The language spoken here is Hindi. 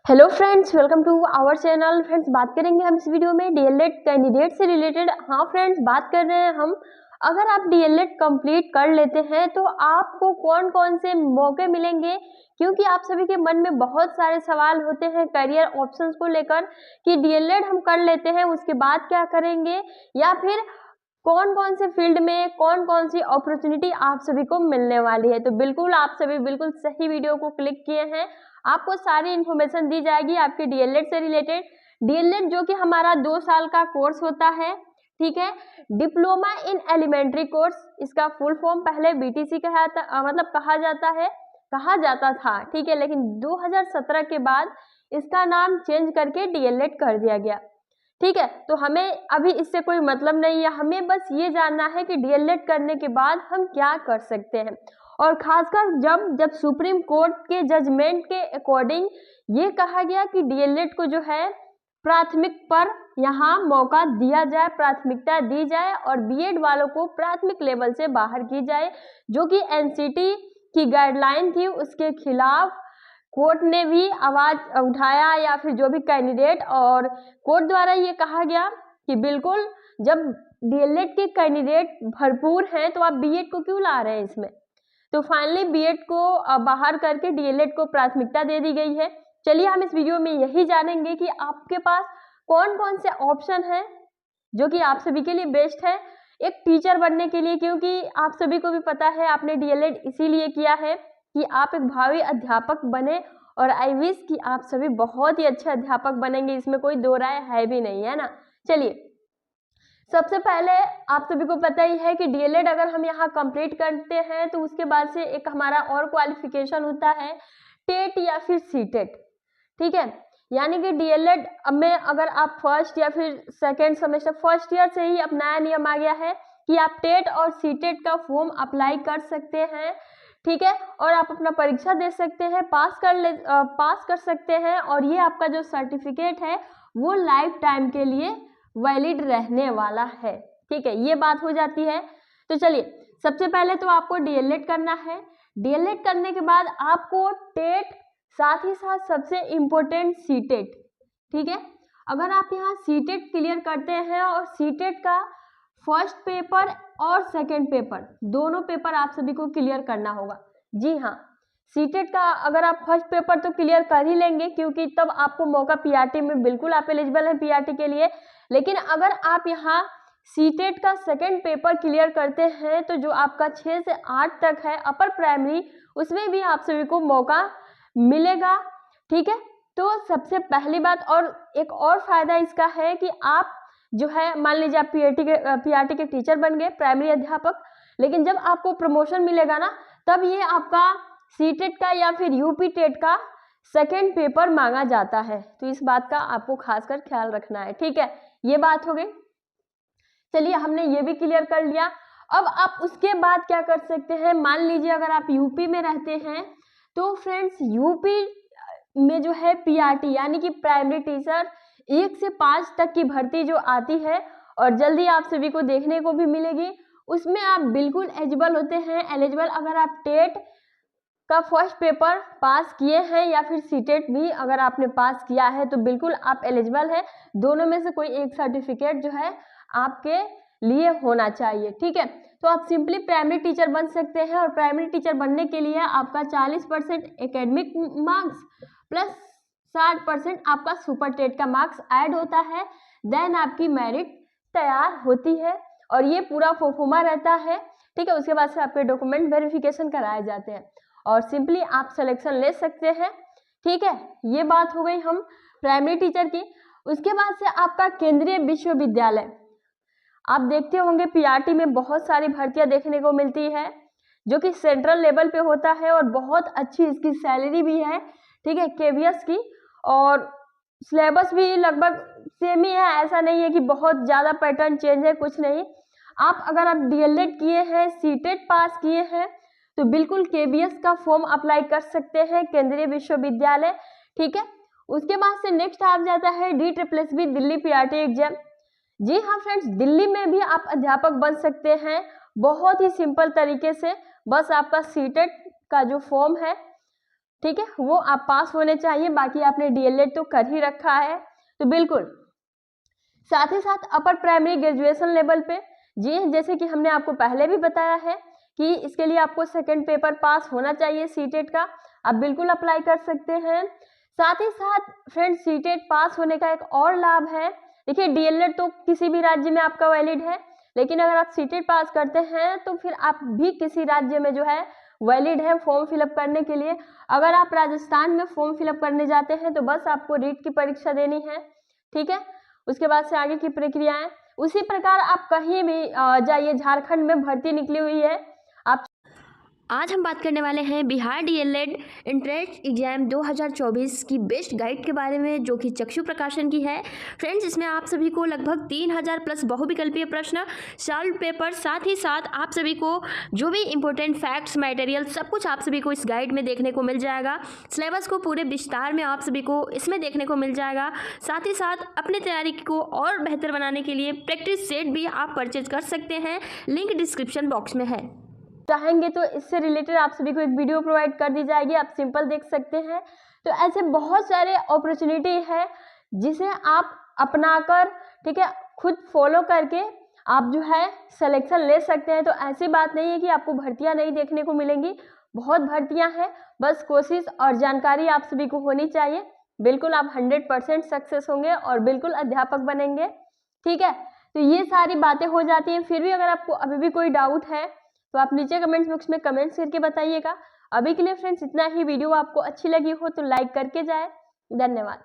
Hello friends, welcome to our channel. Friends, बात करेंगे हम इस वीडियो में डीएलएड कैंडिडेट से रिलेटेड। हाँ फ्रेंड्स, बात कर रहे हैं हम, अगर आप डीएलएड कंप्लीट कर लेते हैं तो आपको कौन कौन से मौके मिलेंगे, क्योंकि आप सभी के मन में बहुत सारे सवाल होते हैं करियर ऑप्शंस को लेकर कि डीएलएड हम कर लेते हैं उसके बाद क्या करेंगे, या फिर कौन कौन से फील्ड में कौन कौन सी अपॉर्चुनिटी आप सभी को मिलने वाली है। तो बिल्कुल आप सभी बिल्कुल सही वीडियो को क्लिक किए हैं। आपको सारी इन्फॉर्मेशन दी जाएगी आपके डीएलएड से रिलेटेड। डीएलएड जो कि हमारा 2 साल का कोर्स होता है, ठीक है, डिप्लोमा इन एलिमेंट्री कोर्स। इसका फुल फॉर्म पहले बीटीसी कहा जाता था, ठीक है, लेकिन 2017 के बाद इसका नाम चेंज करके डीएलएड कर दिया गया, ठीक है। तो हमें अभी इससे कोई मतलब नहीं है, हमें बस ये जानना है कि डीएलएड करने के बाद हम क्या कर सकते हैं। और खासकर जब सुप्रीम कोर्ट के जजमेंट के अकॉर्डिंग ये कहा गया कि डीएलएड को जो है प्राथमिक पर यहाँ मौका दिया जाए, प्राथमिकता दी जाए, और बीएड वालों को प्राथमिक लेवल से बाहर की जाए, जो कि एनसीटी की गाइडलाइन थी, उसके खिलाफ कोर्ट ने भी आवाज उठाया, या फिर जो भी कैंडिडेट, और कोर्ट द्वारा ये कहा गया कि बिल्कुल जब डीएलएड के कैंडिडेट भरपूर हैं तो आप बीएड को क्यों ला रहे हैं इसमें। तो फाइनली बीएड को बाहर करके डीएलएड को प्राथमिकता दे दी गई है। चलिए हम इस वीडियो में यही जानेंगे कि आपके पास कौन कौन से ऑप्शन हैं जो कि आप सभी के लिए बेस्ट है एक टीचर बनने के लिए, क्योंकि आप सभी को भी पता है आपने डीएलएड इसीलिए किया है कि आप एक भावी अध्यापक बने, और आई विश कि आप सभी बहुत ही अच्छे अध्यापक बनेंगे, इसमें कोई दो राय है भी नहीं, है ना। चलिए, सबसे पहले आप सभी को पता ही है कि डीएलएड अगर हम यहाँ कंप्लीट करते हैं तो उसके बाद से एक हमारा और क्वालिफिकेशन होता है टेट या फिर सीटेट, ठीक है। यानी कि डीएलएड में अगर आप फर्स्ट या फिर सेकेंड सेमेस्टर, फर्स्ट ईयर से ही अब नया नियम आ गया है कि आप टेट और सीटेट का फॉर्म अप्लाई कर सकते हैं, ठीक है, और आप अपना परीक्षा दे सकते हैं, पास कर सकते हैं, और ये आपका जो सर्टिफिकेट है वो लाइफ टाइम के लिए वैलिड रहने वाला है, ठीक है, ये बात हो जाती है। तो चलिए, सबसे पहले तो आपको डीएलएड करना है। डीएलएड करने के बाद आपको टेट, साथ ही साथ सबसे इम्पोर्टेंट सीटेट, ठीक है। अगर आप यहाँ सीटेट क्लियर करते हैं और सीटेट का फर्स्ट पेपर और सेकंड पेपर दोनों पेपर आप सभी को क्लियर करना होगा। जी हाँ, सीटेट का अगर आप फर्स्ट पेपर तो क्लियर कर ही लेंगे, क्योंकि तब आपको मौका पीआरटी में, बिल्कुल आप एलिजिबल हैं पीआरटी के लिए। लेकिन अगर आप यहाँ सीटेट का सेकंड पेपर क्लियर करते हैं तो जो आपका 6 से 8 तक है अपर प्राइमरी, उसमें भी आप सभी को मौका मिलेगा, ठीक है। तो सबसे पहली बात, और एक और फायदा इसका है कि आप जो है, मान लीजिए आप पीआरटी के टीचर बन गए, प्राइमरी अध्यापक, लेकिन जब आपको प्रमोशन मिलेगा ना, तब ये आपका सीटेट का या फिर यूपी टेट का सेकंड पेपर मांगा जाता है। तो इस बात का आपको खासकर ख्याल रखना है, ठीक है, ये बात हो गई। चलिए, हमने ये भी क्लियर कर लिया। अब आप उसके बाद क्या कर सकते हैं, मान लीजिए अगर आप यूपी में रहते हैं तो फ्रेंड्स यूपी में जो है पीआरटी यानी कि प्राइमरी टीचर 1 से 5 तक की भर्ती जो आती है और जल्दी आप सभी को देखने को भी मिलेगी, उसमें आप बिल्कुल एलिजिबल होते हैं। एलिजिबल अगर आप टेट का फर्स्ट पेपर पास किए हैं या फिर सीटेट भी अगर आपने पास किया है तो बिल्कुल आप एलिजिबल हैं। दोनों में से कोई एक सर्टिफिकेट जो है आपके लिए होना चाहिए, ठीक है। तो आप सिंपली प्राइमरी टीचर बन सकते हैं, और प्राइमरी टीचर बनने के लिए आपका 40% एकेडमिक मार्क्स प्लस 60% आपका सुपर टेट का मार्क्स ऐड होता है, देन आपकी मेरिट तैयार होती है, और ये पूरा फॉर्मूला रहता है, ठीक है। उसके बाद से आपके डॉक्यूमेंट वेरिफिकेशन कराए जाते हैं और सिंपली आप सिलेक्शन ले सकते हैं, ठीक है। ये बात हो गई हम प्राइमरी टीचर की। उसके बाद से आपका केंद्रीय विश्वविद्यालय, आप देखते होंगे पीआरटी में बहुत सारी भर्तियां देखने को मिलती है जो कि सेंट्रल लेवल पे होता है, और बहुत अच्छी इसकी सैलरी भी है, ठीक है, केवीएस की, और सिलेबस भी लगभग सेम ही है, ऐसा नहीं है कि बहुत ज़्यादा पैटर्न चेंज है, कुछ नहीं। आप अगर आप डीएलएड किए हैं, सीटेट पास किए हैं, तो बिल्कुल केवीएस का फॉर्म अप्लाई कर सकते हैं केंद्रीय विश्वविद्यालय, ठीक है। उसके बाद से नेक्स्ट आ जाता है DSSB दिल्ली पीआरटी एग्जाम। जी हाँ फ्रेंड्स, दिल्ली में भी आप अध्यापक बन सकते हैं बहुत ही सिंपल तरीके से। बस आपका सीटेट का जो फॉर्म है ठीक है, वो आप पास होने चाहिए। बाकी आपने डीएलएड तो कर ही रखा है, तो बिल्कुल। साथ ही साथ अपर प्राइमरी ग्रेजुएशन लेवल पे जी, जैसे कि हमने आपको पहले भी बताया है कि इसके लिए आपको सेकंड पेपर पास होना चाहिए सीटेट का, आप बिल्कुल अप्लाई कर सकते हैं। साथ ही साथ फ्रेंड्स, सीटेट पास होने का एक और लाभ है, देखिए डीएलएड तो किसी भी राज्य में आपका वैलिड है, लेकिन अगर आप सीटेट पास करते हैं तो फिर आप भी किसी राज्य में जो है वैलिड है फॉर्म फिलअप करने के लिए। अगर आप राजस्थान में फॉर्म फिलअप करने जाते हैं तो बस आपको रीट की परीक्षा देनी है, ठीक है, उसके बाद से आगे की प्रक्रियाएं। उसी प्रकार आप कहीं भी जाइए, झारखंड में भर्ती निकली हुई है, आप आज हम बात करने वाले हैं बिहार डीएलएड एंट्रेंस एग्जाम 2024 की बेस्ट गाइड के बारे में, जो कि चक्षु प्रकाशन की है। फ्रेंड्स, इसमें आप सभी को लगभग 3000 प्लस बहुविकल्पीय प्रश्न, सॉल्व पेपर, साथ ही साथ आप सभी को जो भी इंपॉर्टेंट फैक्ट्स, मटेरियल, सब कुछ आप सभी को इस गाइड में देखने को मिल जाएगा। सिलेबस को पूरे विस्तार में आप सभी को इसमें देखने को मिल जाएगा। साथ ही साथ अपनी तैयारी को और बेहतर बनाने के लिए प्रैक्टिस सेट भी आप परचेज कर सकते हैं, लिंक डिस्क्रिप्शन बॉक्स में है। चाहेंगे तो इससे रिलेटेड आप सभी को एक वीडियो प्रोवाइड कर दी जाएगी, आप सिंपल देख सकते हैं। तो ऐसे बहुत सारे अपॉर्चुनिटी है जिसे आप अपनाकर, ठीक है, खुद फॉलो करके आप जो है सिलेक्शन ले सकते हैं। तो ऐसी बात नहीं है कि आपको भर्तियां नहीं देखने को मिलेंगी, बहुत भर्तियां हैं, बस कोशिश और जानकारी आप सभी को होनी चाहिए। बिल्कुल आप 100% सक्सेस होंगे और बिल्कुल अध्यापक बनेंगे, ठीक है। तो ये सारी बातें हो जाती हैं। फिर भी अगर आपको अभी भी कोई डाउट है तो आप नीचे कमेंट्स बॉक्स में कमेंट्स करके बताइएगा। अभी के लिए फ्रेंड्स इतना ही। वीडियो आपको अच्छी लगी हो तो लाइक करके जाए। धन्यवाद।